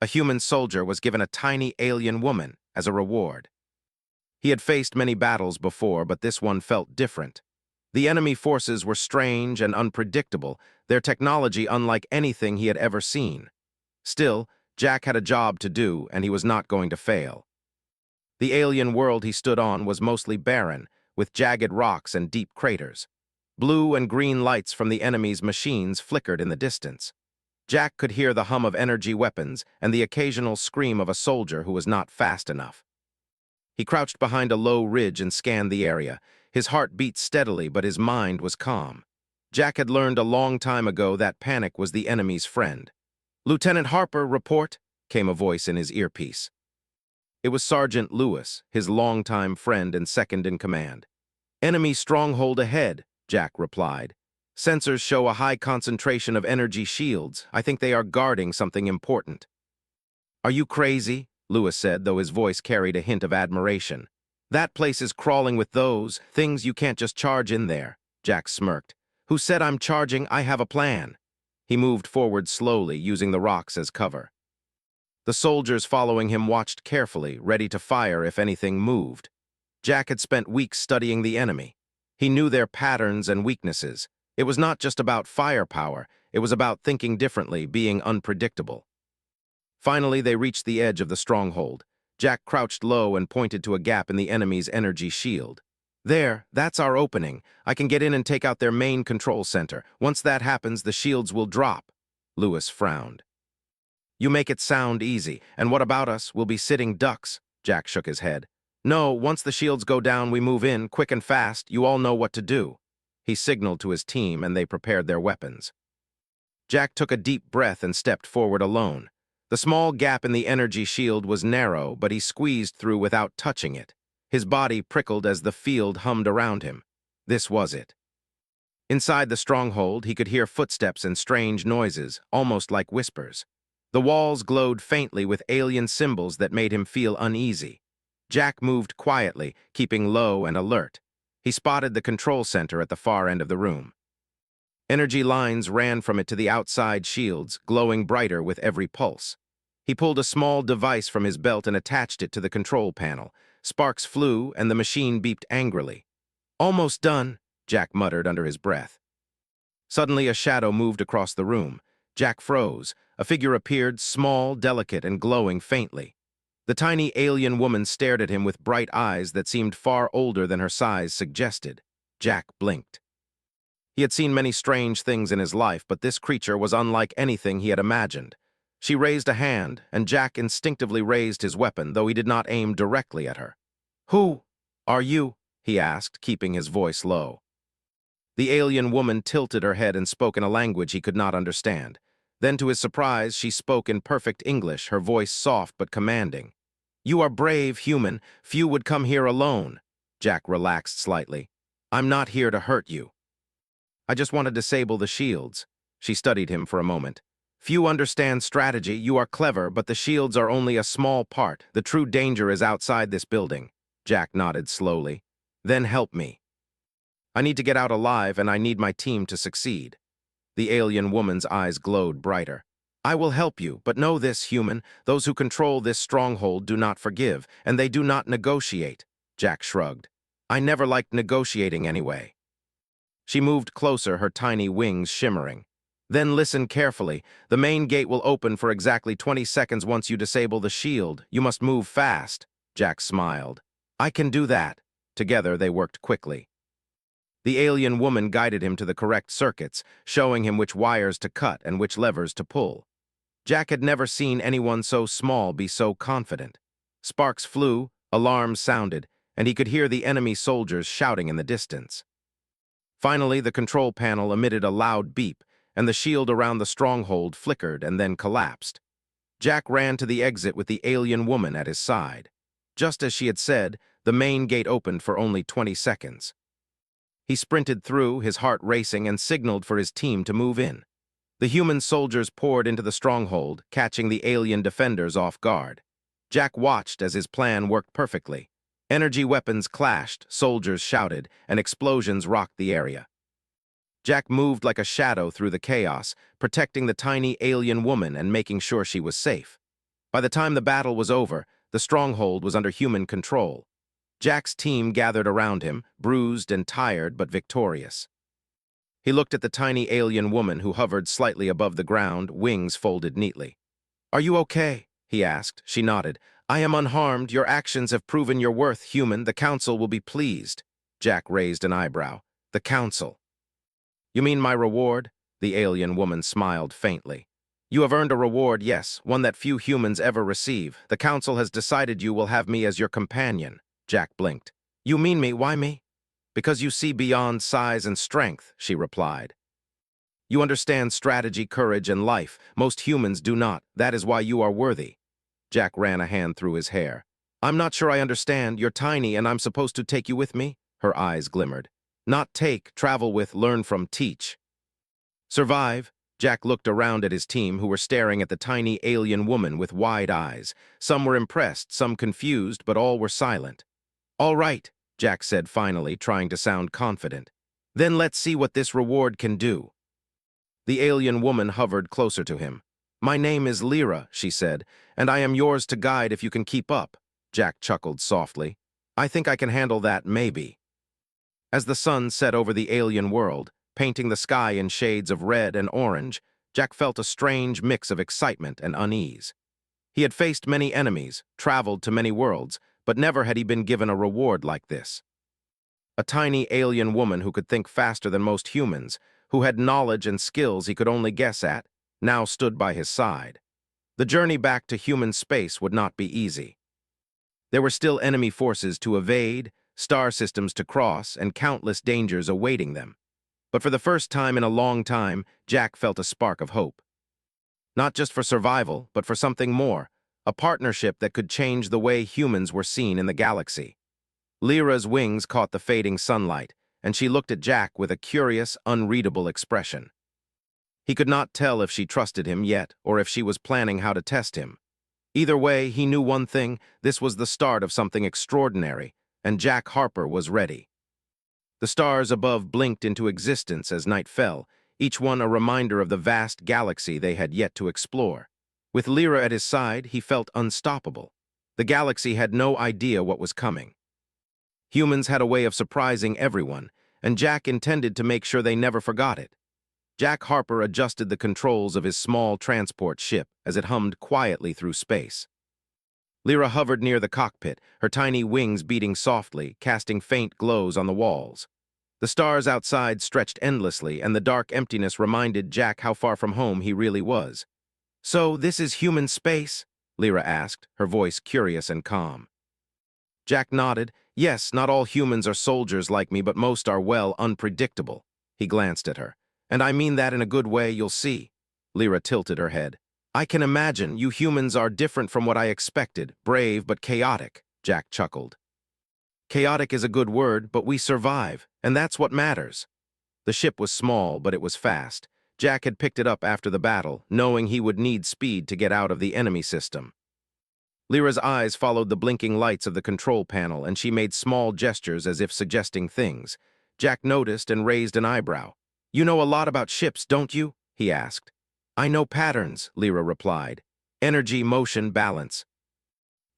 A human soldier was given a tiny alien woman as a reward. He had faced many battles before, but this one felt different. The enemy forces were strange and unpredictable, their technology unlike anything he had ever seen. Still, Jack had a job to do, and he was not going to fail. The alien world he stood on was mostly barren, with jagged rocks and deep craters. Blue and green lights from the enemy's machines flickered in the distance. Jack could hear the hum of energy weapons and the occasional scream of a soldier who was not fast enough. He crouched behind a low ridge and scanned the area. His heart beat steadily, but his mind was calm. Jack had learned a long time ago that panic was the enemy's friend. "Lieutenant Harper, report," came a voice in his earpiece. It was Sergeant Lewis, his longtime friend and second in command. "Enemy stronghold ahead," Jack replied. "Sensors show a high concentration of energy shields. I think they are guarding something important." "Are you crazy?" Lewis said, though his voice carried a hint of admiration. "That place is crawling with those things. You can't just charge in there." Jack smirked. "Who said I'm charging? I have a plan." He moved forward slowly, using the rocks as cover. The soldiers following him watched carefully, ready to fire if anything moved. Jack had spent weeks studying the enemy. He knew their patterns and weaknesses. It was not just about firepower, it was about thinking differently, being unpredictable. Finally, they reached the edge of the stronghold. Jack crouched low and pointed to a gap in the enemy's energy shield. "There, that's our opening. I can get in and take out their main control center. Once that happens, the shields will drop." Lewis frowned. "You make it sound easy. And what about us? We'll be sitting ducks." Jack shook his head. "No, once the shields go down, we move in, quick and fast. You all know what to do." He signaled to his team, and they prepared their weapons. Jack took a deep breath and stepped forward alone. The small gap in the energy shield was narrow, but he squeezed through without touching it. His body prickled as the field hummed around him. This was it. Inside the stronghold, he could hear footsteps and strange noises, almost like whispers. The walls glowed faintly with alien symbols that made him feel uneasy. Jack moved quietly, keeping low and alert. He spotted the control center at the far end of the room. Energy lines ran from it to the outside shields, glowing brighter with every pulse. He pulled a small device from his belt and attached it to the control panel. Sparks flew, and the machine beeped angrily. "Almost done," Jack muttered under his breath. Suddenly, a shadow moved across the room. Jack froze. A figure appeared, small, delicate, and glowing faintly. The tiny alien woman stared at him with bright eyes that seemed far older than her size suggested. Jack blinked. He had seen many strange things in his life, but this creature was unlike anything he had imagined. She raised a hand, and Jack instinctively raised his weapon, though he did not aim directly at her. "Who are you?" he asked, keeping his voice low. The alien woman tilted her head and spoke in a language he could not understand. Then, to his surprise, she spoke in perfect English, her voice soft but commanding. "You are brave, human. Few would come here alone." Jack relaxed slightly. "I'm not here to hurt you. I just want to disable the shields." She studied him for a moment. "Few understand strategy. You are clever, but the shields are only a small part. The true danger is outside this building." Jack nodded slowly. "Then help me. I need to get out alive, and I need my team to succeed." The alien woman's eyes glowed brighter. "I will help you, but know this, human. Those who control this stronghold do not forgive, and they do not negotiate." Jack shrugged. "I never liked negotiating anyway." She moved closer, her tiny wings shimmering. "Then listen carefully. The main gate will open for exactly 20 seconds once you disable the shield. You must move fast." Jack smiled. "I can do that." Together, they worked quickly. The alien woman guided him to the correct circuits, showing him which wires to cut and which levers to pull. Jack had never seen anyone so small be so confident. Sparks flew, alarms sounded, and he could hear the enemy soldiers shouting in the distance. Finally, the control panel emitted a loud beep, and the shield around the stronghold flickered and then collapsed. Jack ran to the exit with the alien woman at his side. Just as she had said, the main gate opened for only 20 seconds. He sprinted through, his heart racing, and signaled for his team to move in. The human soldiers poured into the stronghold, catching the alien defenders off guard. Jack watched as his plan worked perfectly. Energy weapons clashed, soldiers shouted, and explosions rocked the area. Jack moved like a shadow through the chaos, protecting the tiny alien woman and making sure she was safe. By the time the battle was over, the stronghold was under human control. Jack's team gathered around him, bruised and tired but victorious. He looked at the tiny alien woman who hovered slightly above the ground, wings folded neatly. "Are you okay?" he asked. She nodded. "I am unharmed. Your actions have proven your worth, human. The council will be pleased." Jack raised an eyebrow. "The council." "You mean my reward?" The alien woman smiled faintly. "You have earned a reward, yes, one that few humans ever receive. The council has decided you will have me as your companion." Jack blinked. "You mean me? Why me?" "Because you see beyond size and strength," she replied. "You understand strategy, courage, and life. Most humans do not. That is why you are worthy." Jack ran a hand through his hair. "I'm not sure I understand. You're tiny and I'm supposed to take you with me?" Her eyes glimmered. "Not take, travel with, learn from, teach." "Survive." Jack looked around at his team, who were staring at the tiny alien woman with wide eyes. Some were impressed, some confused, but all were silent. "All right," Jack said finally, trying to sound confident. "Then let's see what this reward can do." The alien woman hovered closer to him. "My name is Lyra," she said, "and I am yours to guide if you can keep up." Jack chuckled softly. "I think I can handle that, maybe." As the sun set over the alien world, painting the sky in shades of red and orange, Jack felt a strange mix of excitement and unease. He had faced many enemies, traveled to many worlds, but never had he been given a reward like this. A tiny alien woman who could think faster than most humans, who had knowledge and skills he could only guess at, now stood by his side. The journey back to human space would not be easy. There were still enemy forces to evade, star systems to cross, and countless dangers awaiting them. But for the first time in a long time, Jack felt a spark of hope. Not just for survival, but for something more, a partnership that could change the way humans were seen in the galaxy. Lyra's wings caught the fading sunlight, and she looked at Jack with a curious, unreadable expression. He could not tell if she trusted him yet, or if she was planning how to test him. Either way, he knew one thing: this was the start of something extraordinary, and Jack Harper was ready. The stars above blinked into existence as night fell, each one a reminder of the vast galaxy they had yet to explore. With Lyra at his side, he felt unstoppable. The galaxy had no idea what was coming. Humans had a way of surprising everyone, and Jack intended to make sure they never forgot it. Jack Harper adjusted the controls of his small transport ship as it hummed quietly through space. Lyra hovered near the cockpit, her tiny wings beating softly, casting faint glows on the walls. The stars outside stretched endlessly, and the dark emptiness reminded Jack how far from home he really was. "So, this is human space?" Lyra asked, her voice curious and calm. Jack nodded. "Yes, not all humans are soldiers like me, but most are, well, unpredictable." He glanced at her. "And I mean that in a good way, you'll see." Lyra tilted her head. "I can imagine. You humans are different from what I expected. Brave, but chaotic." Jack chuckled. "Chaotic is a good word, but we survive, and that's what matters." The ship was small, but it was fast. Jack had picked it up after the battle, knowing he would need speed to get out of the enemy system. Lyra's eyes followed the blinking lights of the control panel, and she made small gestures as if suggesting things. Jack noticed and raised an eyebrow. "You know a lot about ships, don't you?" he asked. "I know patterns," Lyra replied. "Energy, motion, balance."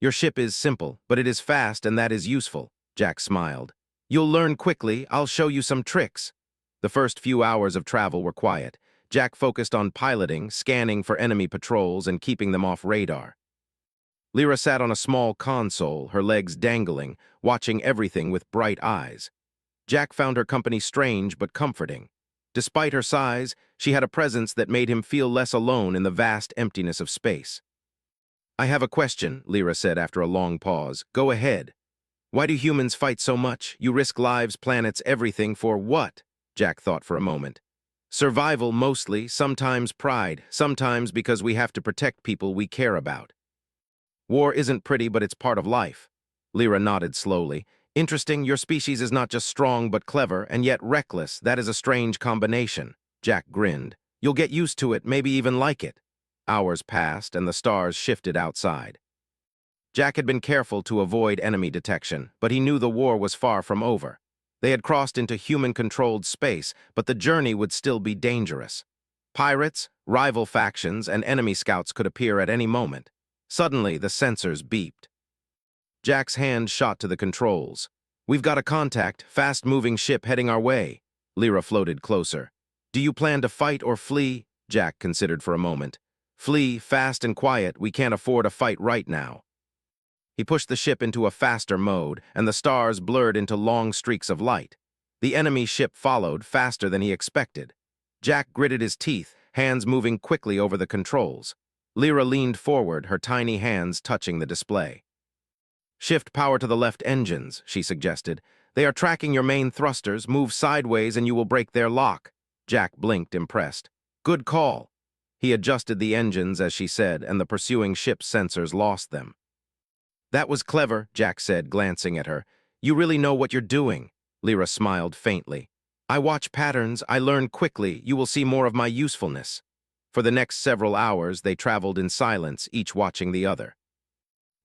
"Your ship is simple, but it is fast, and that is useful," Jack smiled. "You'll learn quickly. I'll show you some tricks." The first few hours of travel were quiet. Jack focused on piloting, scanning for enemy patrols, and keeping them off radar. Lyra sat on a small console, her legs dangling, watching everything with bright eyes. Jack found her company strange but comforting. Despite her size, she had a presence that made him feel less alone in the vast emptiness of space. "I have a question," Lyra said after a long pause. "Go ahead." "Why do humans fight so much? You risk lives, planets, everything for what?" Jack thought for a moment. "Survival mostly, sometimes pride, sometimes because we have to protect people we care about." "War isn't pretty, but it's part of life." Lyra nodded slowly. "Interesting, your species is not just strong but clever, and yet reckless. That is a strange combination." Jack grinned. "You'll get used to it, maybe even like it." Hours passed, and the stars shifted outside. Jack had been careful to avoid enemy detection, but he knew the war was far from over. They had crossed into human-controlled space, but the journey would still be dangerous. Pirates, rival factions, and enemy scouts could appear at any moment. Suddenly, the sensors beeped. Jack's hand shot to the controls. "We've got a contact, fast-moving ship heading our way." Lyra floated closer. "Do you plan to fight or flee?" Jack considered for a moment. "Flee, fast and quiet. We can't afford a fight right now." He pushed the ship into a faster mode, and the stars blurred into long streaks of light. The enemy ship followed, faster than he expected. Jack gritted his teeth, hands moving quickly over the controls. Lyra leaned forward, her tiny hands touching the display. "Shift power to the left engines," she suggested. "They are tracking your main thrusters. Move sideways and you will break their lock." Jack blinked, impressed. "Good call." He adjusted the engines as she said, and the pursuing ship's sensors lost them. "That was clever," Jack said, glancing at her. "You really know what you're doing." Lyra smiled faintly. "I watch patterns. I learn quickly. You will see more of my usefulness." For the next several hours, they traveled in silence, each watching the other.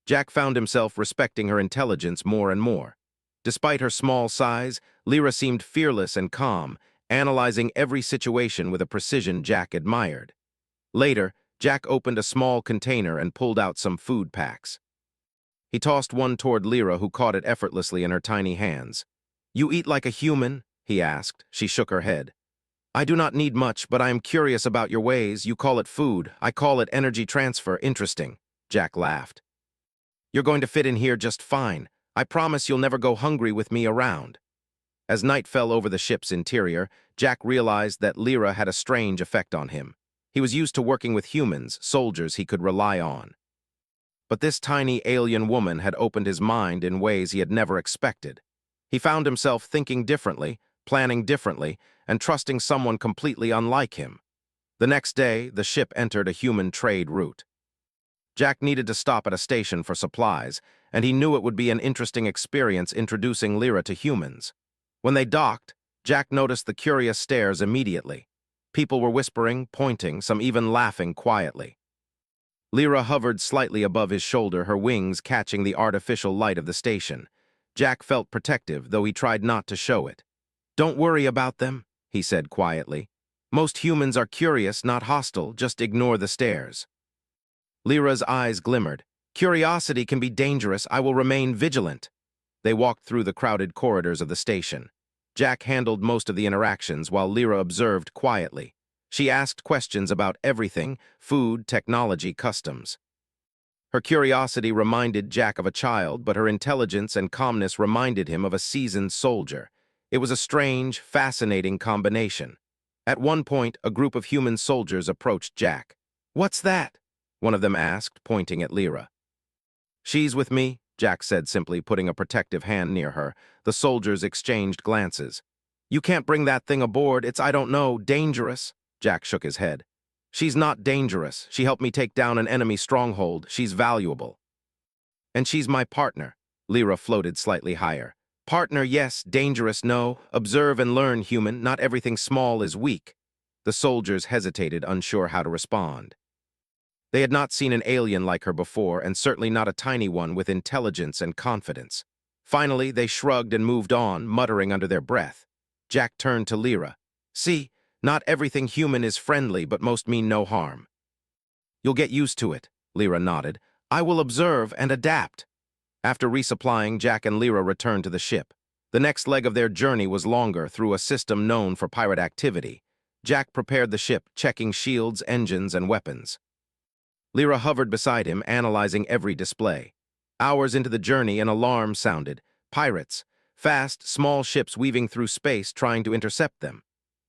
Jack found himself respecting her intelligence more and more. Despite her small size, Lyra seemed fearless and calm, analyzing every situation with a precision Jack admired. Later, Jack opened a small container and pulled out some food packs. He tossed one toward Lyra, who caught it effortlessly in her tiny hands. "You eat like a human?" he asked. She shook her head. "I do not need much, but I am curious about your ways. You call it food. I call it energy transfer. Interesting." Jack laughed. "You're going to fit in here just fine. I promise you'll never go hungry with me around." As night fell over the ship's interior, Jack realized that Lyra had a strange effect on him. He was used to working with humans, soldiers he could rely on. But this tiny alien woman had opened his mind in ways he had never expected. He found himself thinking differently, planning differently, and trusting someone completely unlike him. The next day, the ship entered a human trade route. Jack needed to stop at a station for supplies, and he knew it would be an interesting experience introducing Lyra to humans. When they docked, Jack noticed the curious stares immediately. People were whispering, pointing, some even laughing quietly. Lyra hovered slightly above his shoulder, her wings catching the artificial light of the station. Jack felt protective, though he tried not to show it. "Don't worry about them," he said quietly. "Most humans are curious, not hostile. Just ignore the stares." Lyra's eyes glimmered. "Curiosity can be dangerous. I will remain vigilant." They walked through the crowded corridors of the station. Jack handled most of the interactions while Lyra observed quietly. She asked questions about everything: food, technology, customs. Her curiosity reminded Jack of a child, but her intelligence and calmness reminded him of a seasoned soldier. It was a strange, fascinating combination. At one point, a group of human soldiers approached Jack. "What's that?" one of them asked, pointing at Lyra. "She's with me," Jack said simply, putting a protective hand near her. The soldiers exchanged glances. "You can't bring that thing aboard. It's, I don't know, dangerous." Jack shook his head. "She's not dangerous. She helped me take down an enemy stronghold. She's valuable." "And she's my partner." Lyra floated slightly higher. "Partner, yes. Dangerous, no. Observe and learn, human. Not everything small is weak." The soldiers hesitated, unsure how to respond. They had not seen an alien like her before, and certainly not a tiny one with intelligence and confidence. Finally, they shrugged and moved on, muttering under their breath. Jack turned to Lyra. "See, not everything human is friendly, but most mean no harm." "You'll get used to it," Lyra nodded. "I will observe and adapt." After resupplying, Jack and Lyra returned to the ship. The next leg of their journey was longer, through a system known for pirate activity. Jack prepared the ship, checking shields, engines, and weapons. Lyra hovered beside him, analyzing every display. Hours into the journey, an alarm sounded. Pirates. Fast, small ships weaving through space, trying to intercept them.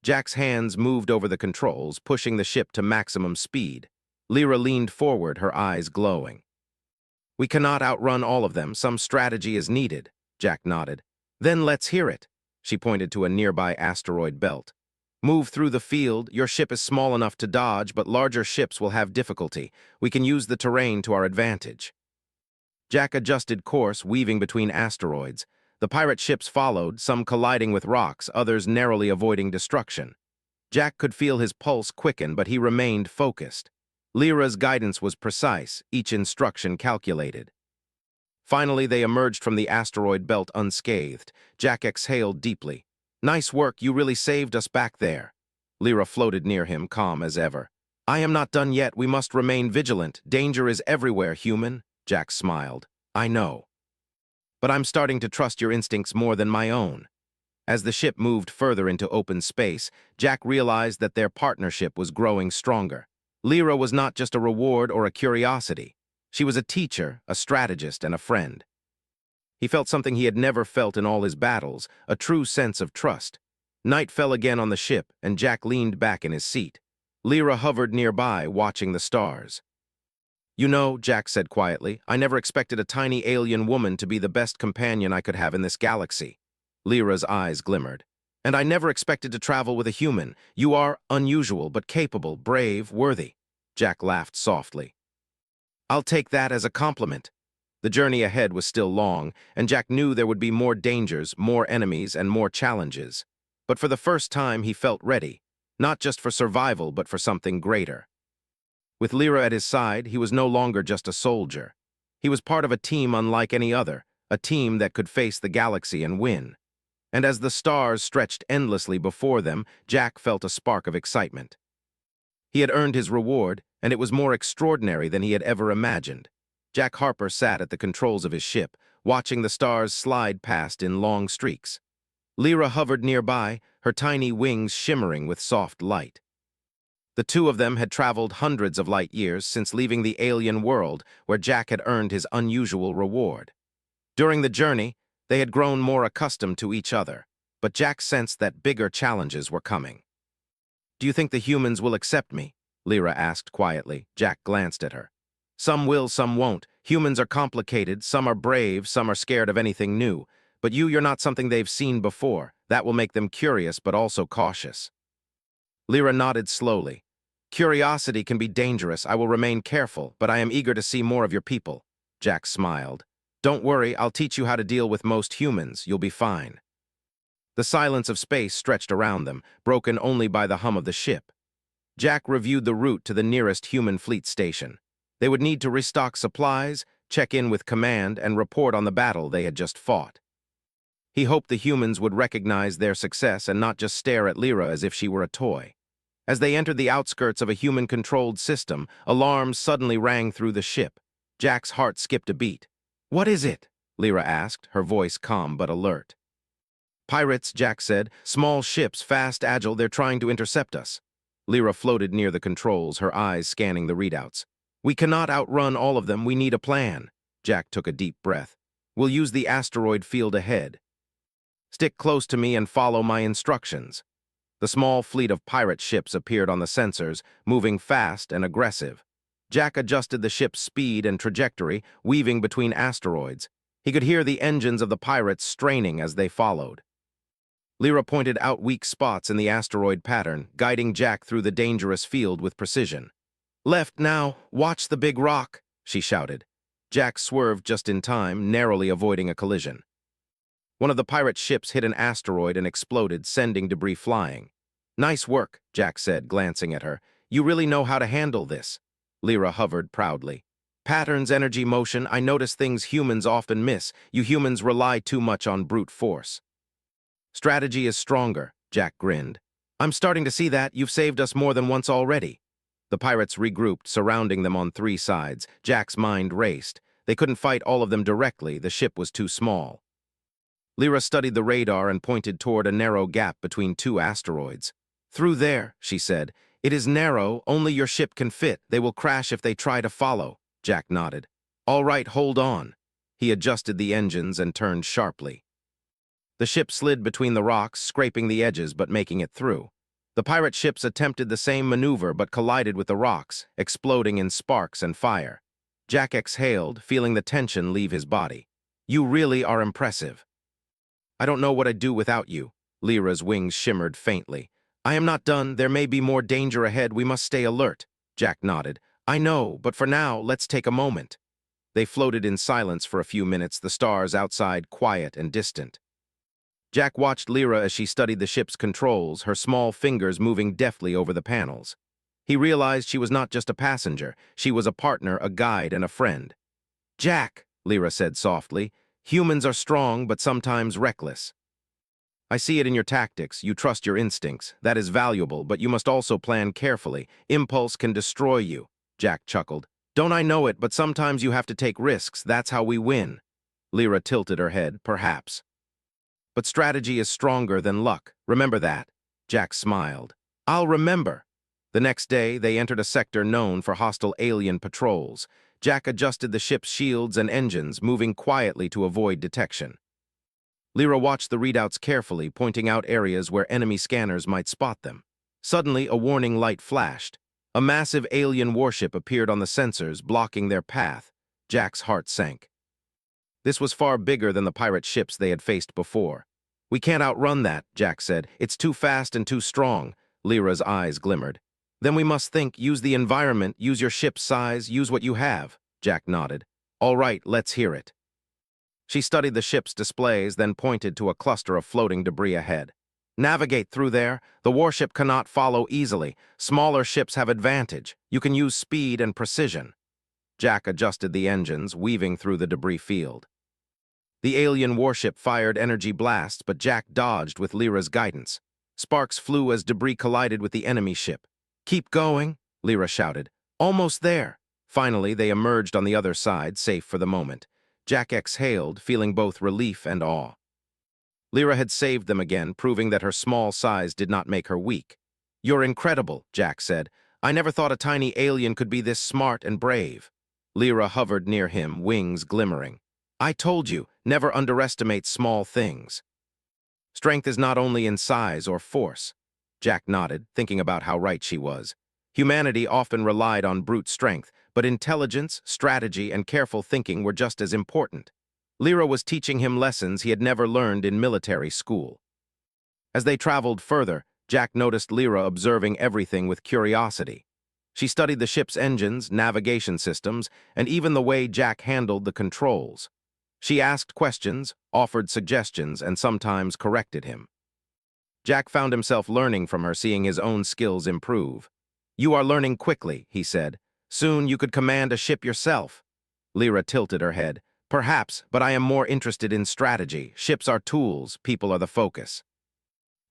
Jack's hands moved over the controls, pushing the ship to maximum speed. Lyra leaned forward, her eyes glowing. "We cannot outrun all of them. Some strategy is needed," Jack nodded. "Then let's hear it." She pointed to a nearby asteroid belt. "Move through the field. Your ship is small enough to dodge, but larger ships will have difficulty. We can use the terrain to our advantage." Jack adjusted course, weaving between asteroids. The pirate ships followed, some colliding with rocks, others narrowly avoiding destruction. Jack could feel his pulse quicken, but he remained focused. Lyra's guidance was precise, each instruction calculated. Finally, they emerged from the asteroid belt unscathed. Jack exhaled deeply. "Nice work, you really saved us back there." Lyra floated near him, calm as ever. I am not done yet. We must remain vigilant. Danger is everywhere, human. Jack smiled. I know. But I'm starting to trust your instincts more than my own. As the ship moved further into open space, Jack realized that their partnership was growing stronger. Lyra was not just a reward or a curiosity. She was a teacher, a strategist, and a friend. He felt something he had never felt in all his battles, a true sense of trust. Night fell again on the ship, and Jack leaned back in his seat. Lyra hovered nearby, watching the stars. You know, Jack said quietly, I never expected a tiny alien woman to be the best companion I could have in this galaxy. Lyra's eyes glimmered. And I never expected to travel with a human. You are unusual, but capable, brave, worthy. Jack laughed softly. I'll take that as a compliment. The journey ahead was still long, and Jack knew there would be more dangers, more enemies, and more challenges. But for the first time, he felt ready, not just for survival, but for something greater. With Lyra at his side, he was no longer just a soldier. He was part of a team unlike any other, a team that could face the galaxy and win. And as the stars stretched endlessly before them, Jack felt a spark of excitement. He had earned his reward, and it was more extraordinary than he had ever imagined. Jack Harper sat at the controls of his ship, watching the stars slide past in long streaks. Lyra hovered nearby, her tiny wings shimmering with soft light. The two of them had traveled hundreds of light years since leaving the alien world where Jack had earned his unusual reward. During the journey, they had grown more accustomed to each other, but Jack sensed that bigger challenges were coming. Do you think the humans will accept me? Lyra asked quietly. Jack glanced at her. Some will, some won't. Humans are complicated, some are brave, some are scared of anything new. But you're not something they've seen before. That will make them curious, but also cautious. Lyra nodded slowly. Curiosity can be dangerous. I will remain careful, but I am eager to see more of your people. Jack smiled. Don't worry, I'll teach you how to deal with most humans. You'll be fine. The silence of space stretched around them, broken only by the hum of the ship. Jack reviewed the route to the nearest human fleet station. They would need to restock supplies, check in with command, and report on the battle they had just fought. He hoped the humans would recognize their success and not just stare at Lyra as if she were a toy. As they entered the outskirts of a human-controlled system, alarms suddenly rang through the ship. Jack's heart skipped a beat. What is it? Lyra asked, her voice calm but alert. Pirates, Jack said. Small ships, fast, agile, they're trying to intercept us. Lyra floated near the controls, her eyes scanning the readouts. We cannot outrun all of them. We need a plan. Jack took a deep breath. We'll use the asteroid field ahead. Stick close to me and follow my instructions. The small fleet of pirate ships appeared on the sensors, moving fast and aggressive. Jack adjusted the ship's speed and trajectory, weaving between asteroids. He could hear the engines of the pirates straining as they followed. Lyra pointed out weak spots in the asteroid pattern, guiding Jack through the dangerous field with precision. Left now, watch the big rock, she shouted. Jack swerved just in time, narrowly avoiding a collision. One of the pirate ships hit an asteroid and exploded, sending debris flying. Nice work, Jack said, glancing at her. You really know how to handle this. Lyra hovered proudly. Patterns, energy, motion, I notice things humans often miss. You humans rely too much on brute force. Strategy is stronger, Jack grinned. I'm starting to see that. You've saved us more than once already. The pirates regrouped, surrounding them on three sides. Jack's mind raced. They couldn't fight all of them directly. The ship was too small. Lyra studied the radar and pointed toward a narrow gap between two asteroids. Through there, she said. It is narrow, only your ship can fit. They will crash if they try to follow. Jack nodded. All right, hold on. He adjusted the engines and turned sharply. The ship slid between the rocks, scraping the edges but making it through. The pirate ships attempted the same maneuver but collided with the rocks, exploding in sparks and fire. Jack exhaled, feeling the tension leave his body. You really are impressive. I don't know what I'd do without you. Lyra's wings shimmered faintly. I am not done. There may be more danger ahead. We must stay alert. Jack nodded. I know, but for now, let's take a moment. They floated in silence for a few minutes, the stars outside quiet and distant. Jack watched Lyra as she studied the ship's controls, her small fingers moving deftly over the panels. He realized she was not just a passenger. She was a partner, a guide, and a friend. Jack, Lyra said softly, humans are strong but sometimes reckless. I see it in your tactics. You trust your instincts. That is valuable, but you must also plan carefully. Impulse can destroy you, Jack chuckled. Don't I know it, but sometimes you have to take risks. That's how we win. Lyra tilted her head, perhaps. But strategy is stronger than luck. Remember that. Jack smiled. I'll remember. The next day, they entered a sector known for hostile alien patrols. Jack adjusted the ship's shields and engines, moving quietly to avoid detection. Lyra watched the readouts carefully, pointing out areas where enemy scanners might spot them. Suddenly, a warning light flashed. A massive alien warship appeared on the sensors, blocking their path. Jack's heart sank. This was far bigger than the pirate ships they had faced before. We can't outrun that, Jack said. It's too fast and too strong. Lyra's eyes glimmered. Then we must think, use the environment, use your ship's size, use what you have. Jack nodded. All right, let's hear it. She studied the ship's displays, then pointed to a cluster of floating debris ahead. Navigate through there. The warship cannot follow easily. Smaller ships have advantage. You can use speed and precision. Jack adjusted the engines, weaving through the debris field. The alien warship fired energy blasts, but Jack dodged with Lyra's guidance. Sparks flew as debris collided with the enemy ship. Keep going, Lyra shouted. Almost there. Finally, they emerged on the other side, safe for the moment. Jack exhaled, feeling both relief and awe. Lyra had saved them again, proving that her small size did not make her weak. You're incredible, Jack said. I never thought a tiny alien could be this smart and brave. Lyra hovered near him, wings glimmering. I told you, never underestimate small things. Strength is not only in size or force. Jack nodded, thinking about how right she was. Humanity often relied on brute strength, but intelligence, strategy, and careful thinking were just as important. Lyra was teaching him lessons he had never learned in military school. As they traveled further, Jack noticed Lyra observing everything with curiosity. She studied the ship's engines, navigation systems, and even the way Jack handled the controls. She asked questions, offered suggestions, and sometimes corrected him. Jack found himself learning from her, seeing his own skills improve. You are learning quickly, he said. Soon you could command a ship yourself. Lyra tilted her head. Perhaps, but I am more interested in strategy. Ships are tools, people are the focus.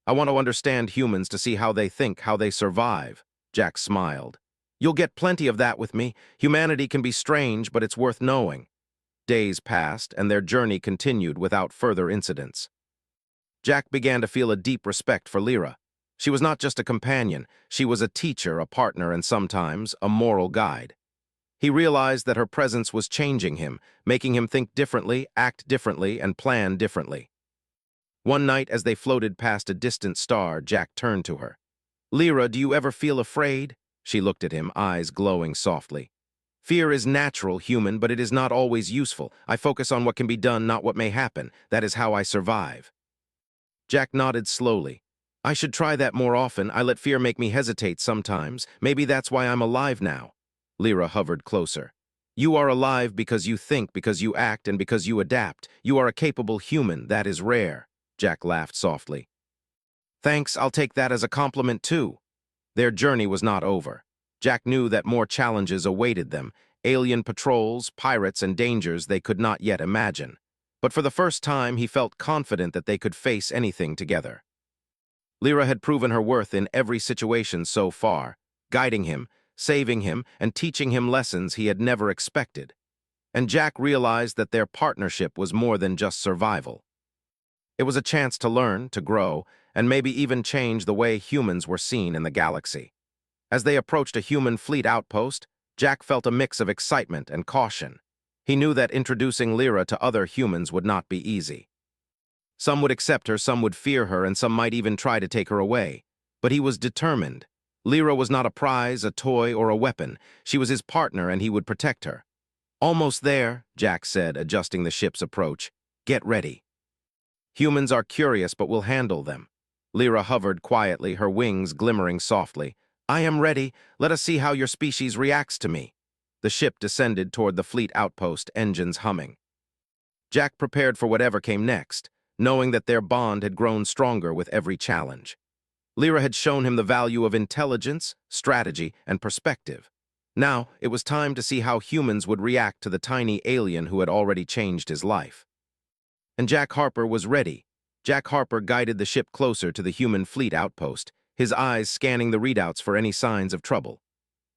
I want to understand humans to see how they think, how they survive. Jack smiled. You'll get plenty of that with me. Humanity can be strange, but it's worth knowing. Days passed, and their journey continued without further incidents. Jack began to feel a deep respect for Lyra. She was not just a companion, she was a teacher, a partner, and sometimes a moral guide. He realized that her presence was changing him, making him think differently, act differently, and plan differently. One night, as they floated past a distant star, Jack turned to her. Lyra, do you ever feel afraid? She looked at him, eyes glowing softly. Fear is natural, human, but it is not always useful. I focus on what can be done, not what may happen. That is how I survive. Jack nodded slowly. I should try that more often. I let fear make me hesitate sometimes. Maybe that's why I'm alive now. Lyra hovered closer. You are alive because you think, because you act, and because you adapt. You are a capable human. That is rare. Jack laughed softly. Thanks, I'll take that as a compliment too. Their journey was not over. Jack knew that more challenges awaited them, alien patrols, pirates, and dangers they could not yet imagine. But for the first time, he felt confident that they could face anything together. Lyra had proven her worth in every situation so far, guiding him, saving him, and teaching him lessons he had never expected. And Jack realized that their partnership was more than just survival. It was a chance to learn, to grow, and maybe even change the way humans were seen in the galaxy. As they approached a human fleet outpost, Jack felt a mix of excitement and caution. He knew that introducing Lyra to other humans would not be easy. Some would accept her, some would fear her, and some might even try to take her away. But he was determined. Lyra was not a prize, a toy, or a weapon. She was his partner, and he would protect her. Almost there, Jack said, adjusting the ship's approach. Get ready. Humans are curious, but will handle them. Lyra hovered quietly, her wings glimmering softly. I am ready. Let us see how your species reacts to me. The ship descended toward the fleet outpost, engines humming. Jack prepared for whatever came next, knowing that their bond had grown stronger with every challenge. Lyra had shown him the value of intelligence, strategy, and perspective. Now, it was time to see how humans would react to the tiny alien who had already changed his life. And Jack Harper was ready. Jack Harper guided the ship closer to the human fleet outpost, his eyes scanning the readouts for any signs of trouble.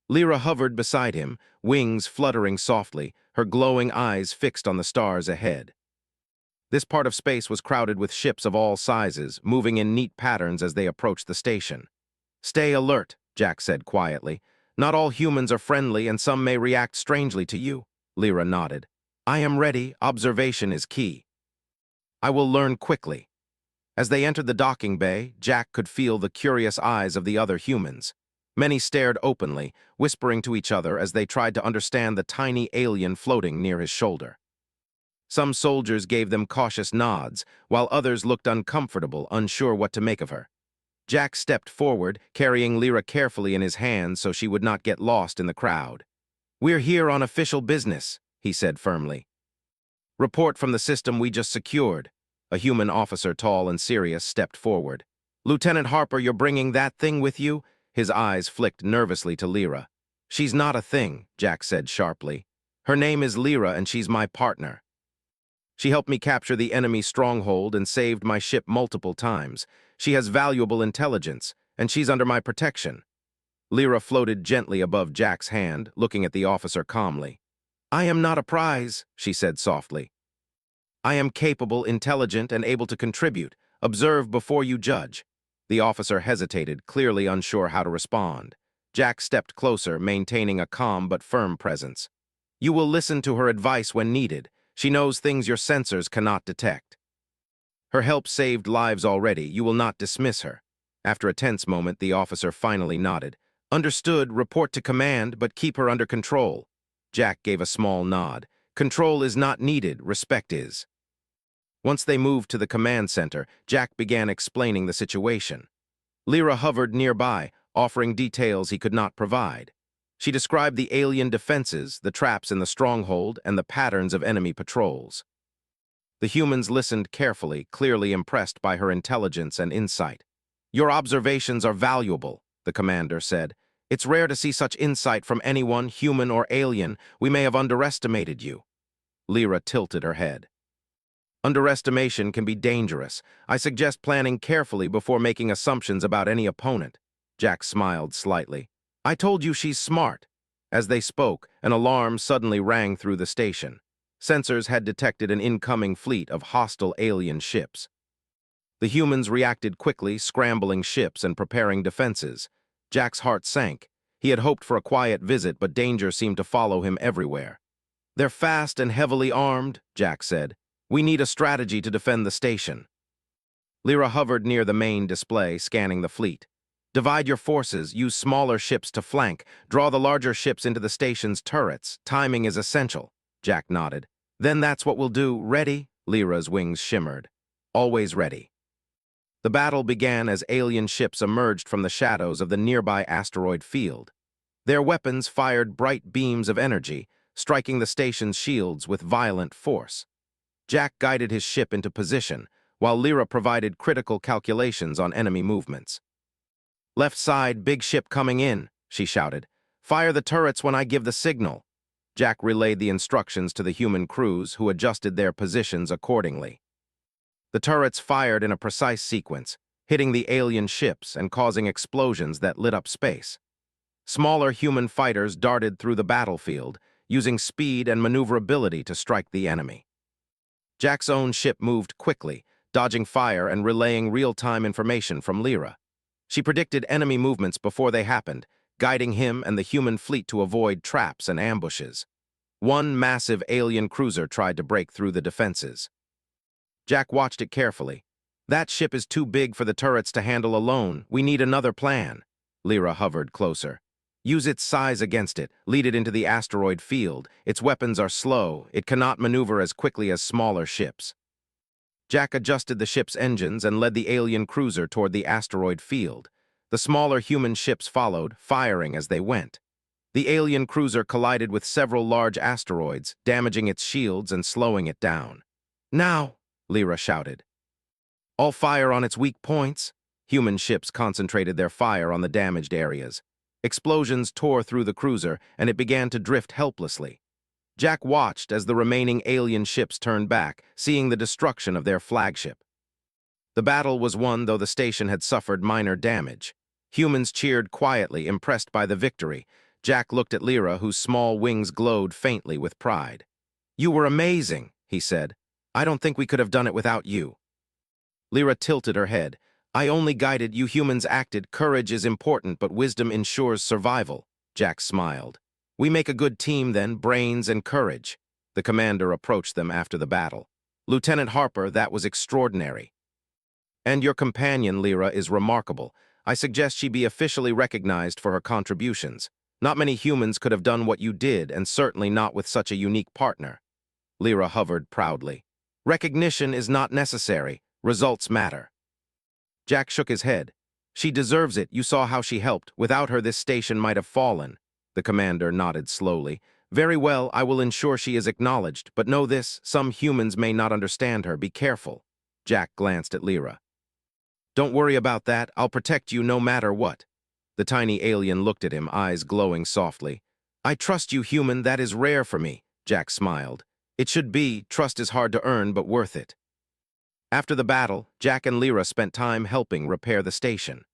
Lyra hovered beside him, wings fluttering softly, her glowing eyes fixed on the stars ahead. This part of space was crowded with ships of all sizes, moving in neat patterns as they approached the station. "Stay alert," Jack said quietly. "Not all humans are friendly and some may react strangely to you." Lyra nodded. "I am ready. Observation is key. I will learn quickly." As they entered the docking bay, Jack could feel the curious eyes of the other humans. Many stared openly, whispering to each other as they tried to understand the tiny alien floating near his shoulder. Some soldiers gave them cautious nods, while others looked uncomfortable, unsure what to make of her. Jack stepped forward, carrying Lyra carefully in his hands so she would not get lost in the crowd. "We're here on official business," he said firmly. "Report from the system we just secured." A human officer, tall and serious, stepped forward. "Lieutenant Harper, you're bringing that thing with you?" His eyes flicked nervously to Lyra. "She's not a thing," Jack said sharply. "Her name is Lyra and she's my partner. She helped me capture the enemy stronghold and saved my ship multiple times. She has valuable intelligence, and she's under my protection." Lyra floated gently above Jack's hand, looking at the officer calmly. "I am not a prize," she said softly. "I am capable, intelligent, and able to contribute. Observe before you judge." The officer hesitated, clearly unsure how to respond. Jack stepped closer, maintaining a calm but firm presence. "You will listen to her advice when needed. She knows things your sensors cannot detect. Her help saved lives already. You will not dismiss her." After a tense moment, the officer finally nodded. "Understood. Report to command, but keep her under control." Jack gave a small nod. "Control is not needed. Respect is." Once they moved to the command center, Jack began explaining the situation. Lyra hovered nearby, offering details he could not provide. She described the alien defenses, the traps in the stronghold, and the patterns of enemy patrols. The humans listened carefully, clearly impressed by her intelligence and insight. "Your observations are valuable," the commander said. "It's rare to see such insight from anyone, human or alien. We may have underestimated you." Lyra tilted her head. "Underestimation can be dangerous. I suggest planning carefully before making assumptions about any opponent." Jack smiled slightly. "I told you she's smart." As they spoke, an alarm suddenly rang through the station. Sensors had detected an incoming fleet of hostile alien ships. The humans reacted quickly, scrambling ships and preparing defenses. Jack's heart sank. He had hoped for a quiet visit, but danger seemed to follow him everywhere. "They're fast and heavily armed," Jack said. "We need a strategy to defend the station." Lyra hovered near the main display, scanning the fleet. "Divide your forces, use smaller ships to flank, draw the larger ships into the station's turrets. Timing is essential." Jack nodded. "Then that's what we'll do. Ready?" Lyra's wings shimmered. "Always ready." The battle began as alien ships emerged from the shadows of the nearby asteroid field. Their weapons fired bright beams of energy, striking the station's shields with violent force. Jack guided his ship into position, while Lyra provided critical calculations on enemy movements. "Left side, big ship coming in," she shouted. "Fire the turrets when I give the signal." Jack relayed the instructions to the human crews, who adjusted their positions accordingly. The turrets fired in a precise sequence, hitting the alien ships and causing explosions that lit up space. Smaller human fighters darted through the battlefield, using speed and maneuverability to strike the enemy. Jack's own ship moved quickly, dodging fire and relaying real-time information from Lyra. She predicted enemy movements before they happened, guiding him and the human fleet to avoid traps and ambushes. One massive alien cruiser tried to break through the defenses. Jack watched it carefully. "That ship is too big for the turrets to handle alone. We need another plan." Lyra hovered closer. "Use its size against it. Lead it into the asteroid field. Its weapons are slow. It cannot maneuver as quickly as smaller ships." Jack adjusted the ship's engines and led the alien cruiser toward the asteroid field. The smaller human ships followed, firing as they went. The alien cruiser collided with several large asteroids, damaging its shields and slowing it down. "Now!" Lyra shouted. "All fire on its weak points." Human ships concentrated their fire on the damaged areas. Explosions tore through the cruiser, and it began to drift helplessly. Jack watched as the remaining alien ships turned back, seeing the destruction of their flagship. The battle was won, though the station had suffered minor damage. Humans cheered quietly, impressed by the victory. Jack looked at Lyra, whose small wings glowed faintly with pride. "You were amazing," he said. "I don't think we could have done it without you." Lyra tilted her head. "I only guided, you humans acted. Courage is important, but wisdom ensures survival." Jack smiled. "We make a good team then, brains and courage." The commander approached them after the battle. "Lieutenant Harper, that was extraordinary. And your companion, Lyra, is remarkable. I suggest she be officially recognized for her contributions. Not many humans could have done what you did, and certainly not with such a unique partner." Lyra hovered proudly. "Recognition is not necessary. Results matter." Jack shook his head. "She deserves it. You saw how she helped. Without her, this station might have fallen." The commander nodded slowly. "Very well, I will ensure she is acknowledged, but know this, some humans may not understand her. Be careful." Jack glanced at Lyra. "Don't worry about that. I'll protect you no matter what." The tiny alien looked at him, eyes glowing softly. "I trust you, human. That is rare for me." Jack smiled. "It should be. Trust is hard to earn, but worth it." After the battle, Jack and Lyra spent time helping repair the station.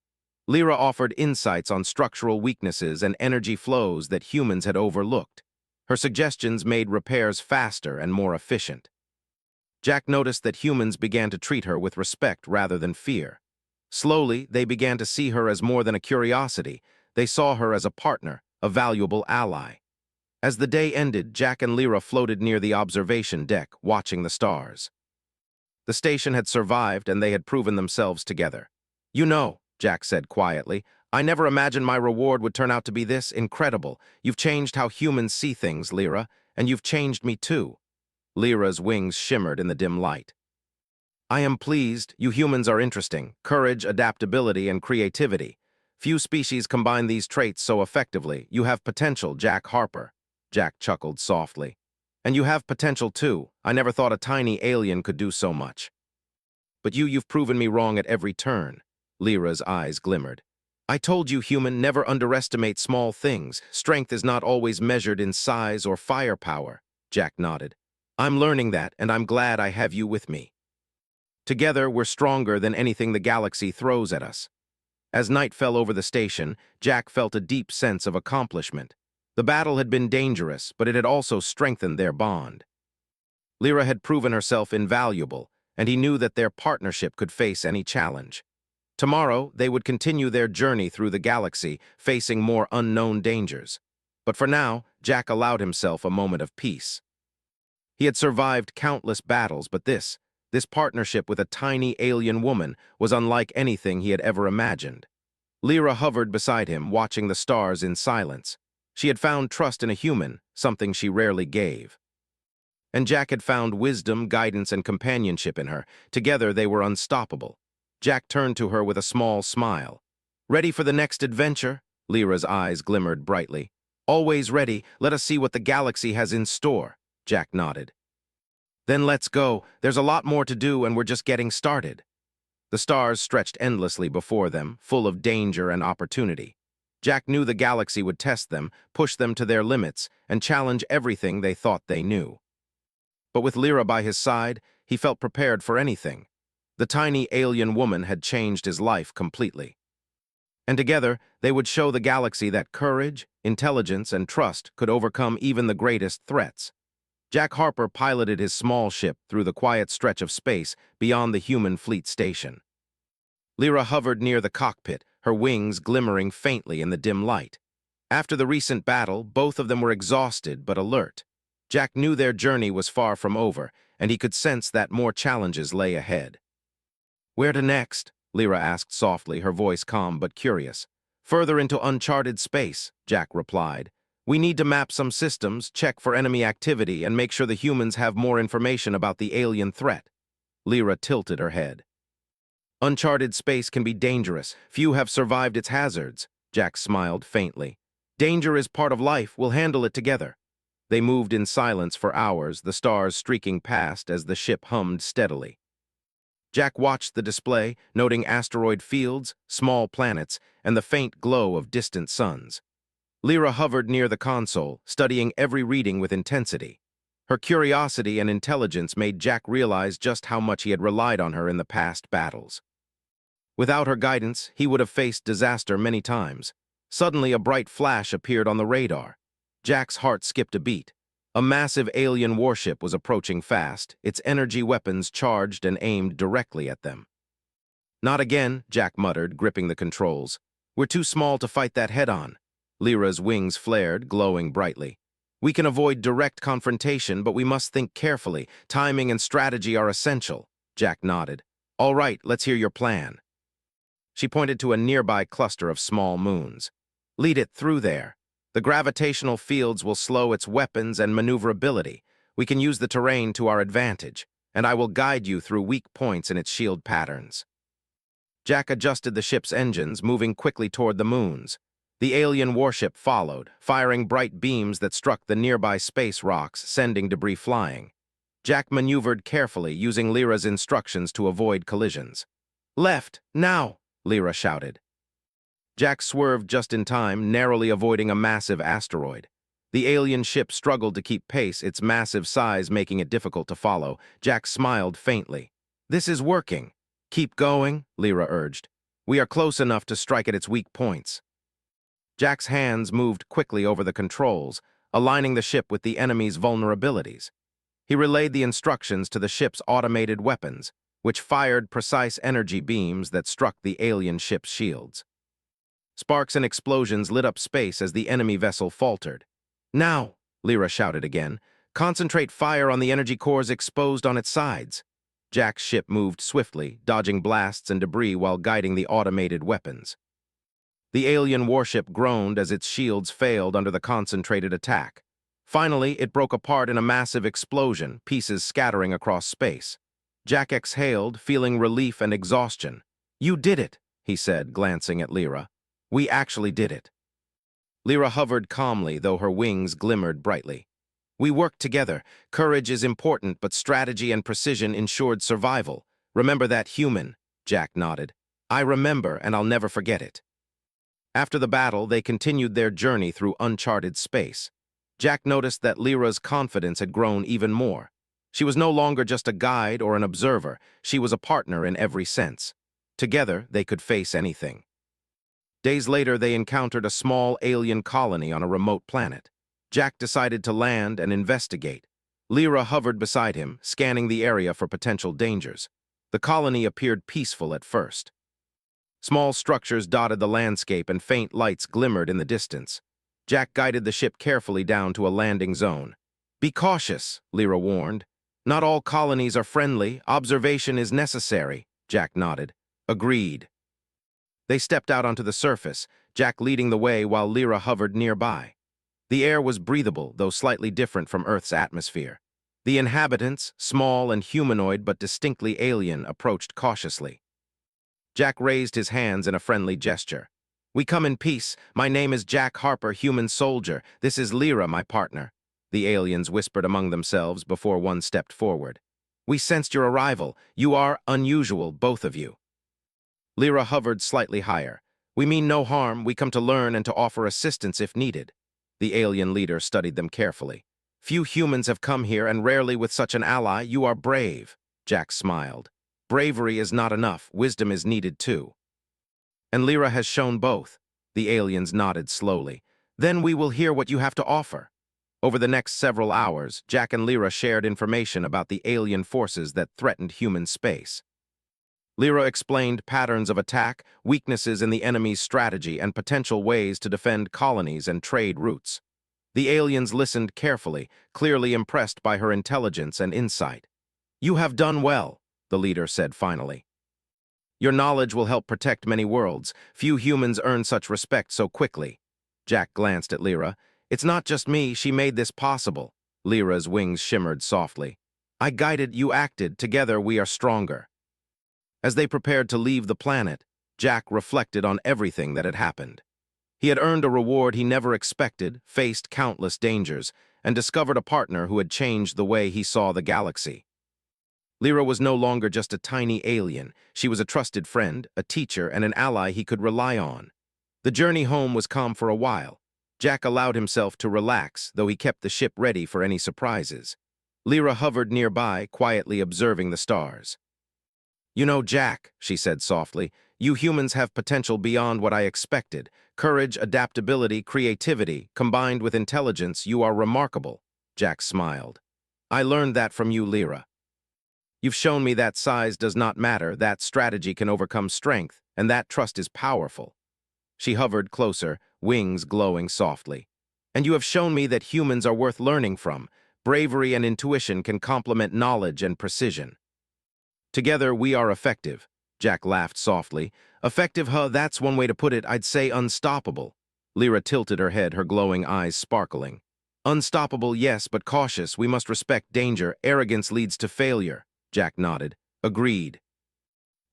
Lyra offered insights on structural weaknesses and energy flows that humans had overlooked. Her suggestions made repairs faster and more efficient. Jack noticed that humans began to treat her with respect rather than fear. Slowly, they began to see her as more than a curiosity. They saw her as a partner, a valuable ally. As the day ended, Jack and Lyra floated near the observation deck, watching the stars. The station had survived, and they had proven themselves together. "You know," Jack said quietly, "I never imagined my reward would turn out to be this incredible. You've changed how humans see things, Lyra, and you've changed me too." Lyra's wings shimmered in the dim light. "I am pleased. You humans are interesting. Courage, adaptability, and creativity. Few species combine these traits so effectively. You have potential, Jack Harper." Jack chuckled softly. "And you have potential too. I never thought a tiny alien could do so much." "But you've proven me wrong at every turn." Lyra's eyes glimmered. "I told you, human, never underestimate small things. Strength is not always measured in size or firepower." Jack nodded. "I'm learning that, and I'm glad I have you with me. Together, we're stronger than anything the galaxy throws at us." As night fell over the station, Jack felt a deep sense of accomplishment. The battle had been dangerous, but it had also strengthened their bond. Lyra had proven herself invaluable, and he knew that their partnership could face any challenge. Tomorrow, they would continue their journey through the galaxy, facing more unknown dangers. But for now, Jack allowed himself a moment of peace. He had survived countless battles, but this partnership with a tiny alien woman was unlike anything he had ever imagined. Lyra hovered beside him, watching the stars in silence. She had found trust in a human, something she rarely gave. And Jack had found wisdom, guidance, and companionship in her. Together, they were unstoppable. Jack turned to her with a small smile. "Ready for the next adventure?" Lyra's eyes glimmered brightly. "Always ready. Let us see what the galaxy has in store." Jack nodded. "Then let's go. There's a lot more to do, and we're just getting started." The stars stretched endlessly before them, full of danger and opportunity. Jack knew the galaxy would test them, push them to their limits, and challenge everything they thought they knew. But with Lyra by his side, he felt prepared for anything. The tiny alien woman had changed his life completely. And together, they would show the galaxy that courage, intelligence, and trust could overcome even the greatest threats. Jack Harper piloted his small ship through the quiet stretch of space beyond the human fleet station. Lyra hovered near the cockpit, her wings glimmering faintly in the dim light. After the recent battle, both of them were exhausted but alert. Jack knew their journey was far from over, and he could sense that more challenges lay ahead. "Where to next?" Lyra asked softly, her voice calm but curious. "Further into uncharted space," Jack replied. "We need to map some systems, check for enemy activity, and make sure the humans have more information about the alien threat." Lyra tilted her head. "Uncharted space can be dangerous. Few have survived its hazards." Jack smiled faintly. "Danger is part of life. We'll handle it together." They moved in silence for hours, the stars streaking past as the ship hummed steadily. Jack watched the display, noting asteroid fields, small planets, and the faint glow of distant suns. Lyra hovered near the console, studying every reading with intensity. Her curiosity and intelligence made Jack realize just how much he had relied on her in the past battles. Without her guidance, he would have faced disaster many times. Suddenly, a bright flash appeared on the radar. Jack's heart skipped a beat. A massive alien warship was approaching fast, its energy weapons charged and aimed directly at them. "Not again," Jack muttered, gripping the controls. "We're too small to fight that head-on." Lyra's wings flared, glowing brightly. "We can avoid direct confrontation, but we must think carefully. Timing and strategy are essential." Jack nodded. "All right, let's hear your plan." She pointed to a nearby cluster of small moons. "Lead it through there. The gravitational fields will slow its weapons and maneuverability. We can use the terrain to our advantage, and I will guide you through weak points in its shield patterns." Jack adjusted the ship's engines, moving quickly toward the moons. The alien warship followed, firing bright beams that struck the nearby space rocks, sending debris flying. Jack maneuvered carefully, using Lyra's instructions to avoid collisions. "Left, now!" Lyra shouted. Jack swerved just in time, narrowly avoiding a massive asteroid. The alien ship struggled to keep pace, its massive size making it difficult to follow. Jack smiled faintly. "This is working." "Keep going," Lyra urged. "We are close enough to strike at its weak points." Jack's hands moved quickly over the controls, aligning the ship with the enemy's vulnerabilities. He relayed the instructions to the ship's automated weapons, which fired precise energy beams that struck the alien ship's shields. Sparks and explosions lit up space as the enemy vessel faltered. "Now," Lyra shouted again, "concentrate fire on the energy cores exposed on its sides." Jack's ship moved swiftly, dodging blasts and debris while guiding the automated weapons. The alien warship groaned as its shields failed under the concentrated attack. Finally, it broke apart in a massive explosion, pieces scattering across space. Jack exhaled, feeling relief and exhaustion. "You did it," he said, glancing at Lyra. "We actually did it." Lyra hovered calmly, though her wings glimmered brightly. "We worked together. Courage is important, but strategy and precision ensured survival. Remember that, human?" Jack nodded. "I remember, and I'll never forget it." After the battle, they continued their journey through uncharted space. Jack noticed that Lyra's confidence had grown even more. She was no longer just a guide or an observer, she was a partner in every sense. Together, they could face anything. Days later, they encountered a small alien colony on a remote planet. Jack decided to land and investigate. Lyra hovered beside him, scanning the area for potential dangers. The colony appeared peaceful at first. Small structures dotted the landscape and faint lights glimmered in the distance. Jack guided the ship carefully down to a landing zone. "Be cautious," Lyra warned. "Not all colonies are friendly. Observation is necessary." Jack nodded. "Agreed." They stepped out onto the surface, Jack leading the way while Lyra hovered nearby. The air was breathable, though slightly different from Earth's atmosphere. The inhabitants, small and humanoid but distinctly alien, approached cautiously. Jack raised his hands in a friendly gesture. "We come in peace. My name is Jack Harper, human soldier. This is Lyra, my partner." The aliens whispered among themselves before one stepped forward. "We sensed your arrival. You are unusual, both of you." Lyra hovered slightly higher. "We mean no harm. We come to learn and to offer assistance if needed." The alien leader studied them carefully. "Few humans have come here, and rarely with such an ally. You are brave." Jack smiled. "Bravery is not enough. Wisdom is needed too." "And Lyra has shown both." The aliens nodded slowly. "Then we will hear what you have to offer." Over the next several hours, Jack and Lyra shared information about the alien forces that threatened human space. Lyra explained patterns of attack, weaknesses in the enemy's strategy, and potential ways to defend colonies and trade routes. The aliens listened carefully, clearly impressed by her intelligence and insight. "You have done well," the leader said finally. "Your knowledge will help protect many worlds. Few humans earn such respect so quickly." Jack glanced at Lyra. "It's not just me, she made this possible." Lyra's wings shimmered softly. "I guided, you acted. Together we are stronger." As they prepared to leave the planet, Jack reflected on everything that had happened. He had earned a reward he never expected, faced countless dangers, and discovered a partner who had changed the way he saw the galaxy. Lyra was no longer just a tiny alien. She was a trusted friend, a teacher, and an ally he could rely on. The journey home was calm for a while. Jack allowed himself to relax, though he kept the ship ready for any surprises. Lyra hovered nearby, quietly observing the stars. "You know, Jack," she said softly, "you humans have potential beyond what I expected. Courage, adaptability, creativity, combined with intelligence, you are remarkable." Jack smiled. "I learned that from you, Lyra. You've shown me that size does not matter, that strategy can overcome strength, and that trust is powerful." She hovered closer, wings glowing softly. "And you have shown me that humans are worth learning from. Bravery and intuition can complement knowledge and precision. Together, we are effective." Jack laughed softly. "Effective, huh? That's one way to put it. I'd say unstoppable." Lyra tilted her head, her glowing eyes sparkling. "Unstoppable, yes, but cautious. We must respect danger. Arrogance leads to failure." Jack nodded. "Agreed.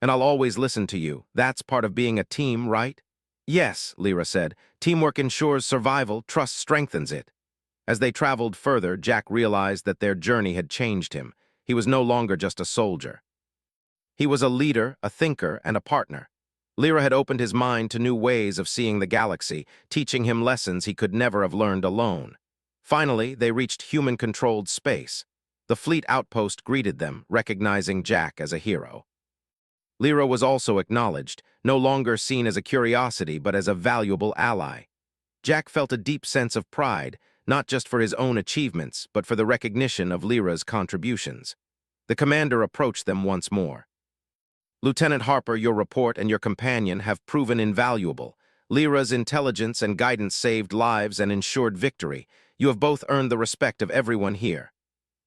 And I'll always listen to you. That's part of being a team, right?" "Yes," Lyra said. "Teamwork ensures survival, trust strengthens it." As they traveled further, Jack realized that their journey had changed him. He was no longer just a soldier. He was a leader, a thinker, and a partner. Lyra had opened his mind to new ways of seeing the galaxy, teaching him lessons he could never have learned alone. Finally, they reached human-controlled space. The fleet outpost greeted them, recognizing Jack as a hero. Lyra was also acknowledged, no longer seen as a curiosity but as a valuable ally. Jack felt a deep sense of pride, not just for his own achievements, but for the recognition of Lyra's contributions. The commander approached them once more. "Lieutenant Harper, your report and your companion have proven invaluable. Lyra's intelligence and guidance saved lives and ensured victory. You have both earned the respect of everyone here."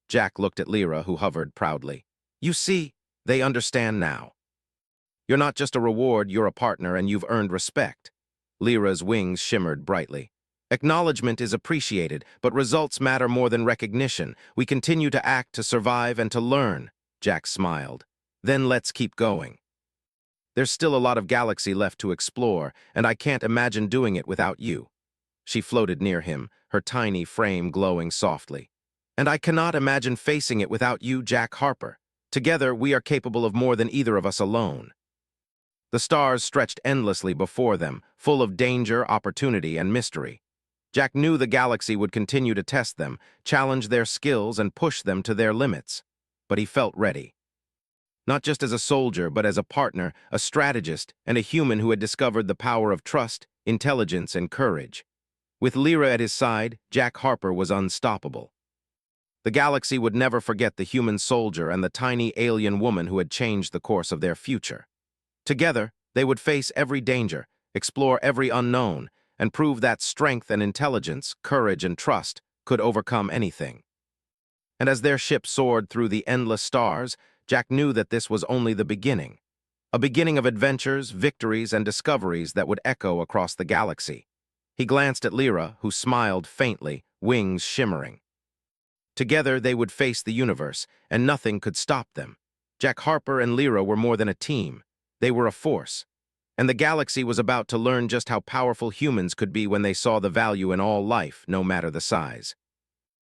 Jack looked at Lyra, who hovered proudly. "You see, they understand now. You're not just a reward, you're a partner, and you've earned respect." Lyra's wings shimmered brightly. "Acknowledgement is appreciated, but results matter more than recognition. We continue to act, to survive, and to learn." Jack smiled. "Then let's keep going. There's still a lot of galaxy left to explore, and I can't imagine doing it without you." She floated near him, her tiny frame glowing softly. "And I cannot imagine facing it without you, Jack Harper. Together, we are capable of more than either of us alone." The stars stretched endlessly before them, full of danger, opportunity, and mystery. Jack knew the galaxy would continue to test them, challenge their skills, and push them to their limits. But he felt ready. Not just as a soldier, but as a partner, a strategist, and a human who had discovered the power of trust, intelligence, and courage. With Lyra at his side, Jack Harper was unstoppable. The galaxy would never forget the human soldier and the tiny alien woman who had changed the course of their future. Together, they would face every danger, explore every unknown, and prove that strength and intelligence, courage and trust could overcome anything. And as their ship soared through the endless stars, Jack knew that this was only the beginning. A beginning of adventures, victories, and discoveries that would echo across the galaxy. He glanced at Lyra, who smiled faintly, wings shimmering. Together, they would face the universe, and nothing could stop them. Jack Harper and Lyra were more than a team. They were a force. And the galaxy was about to learn just how powerful humans could be when they saw the value in all life, no matter the size.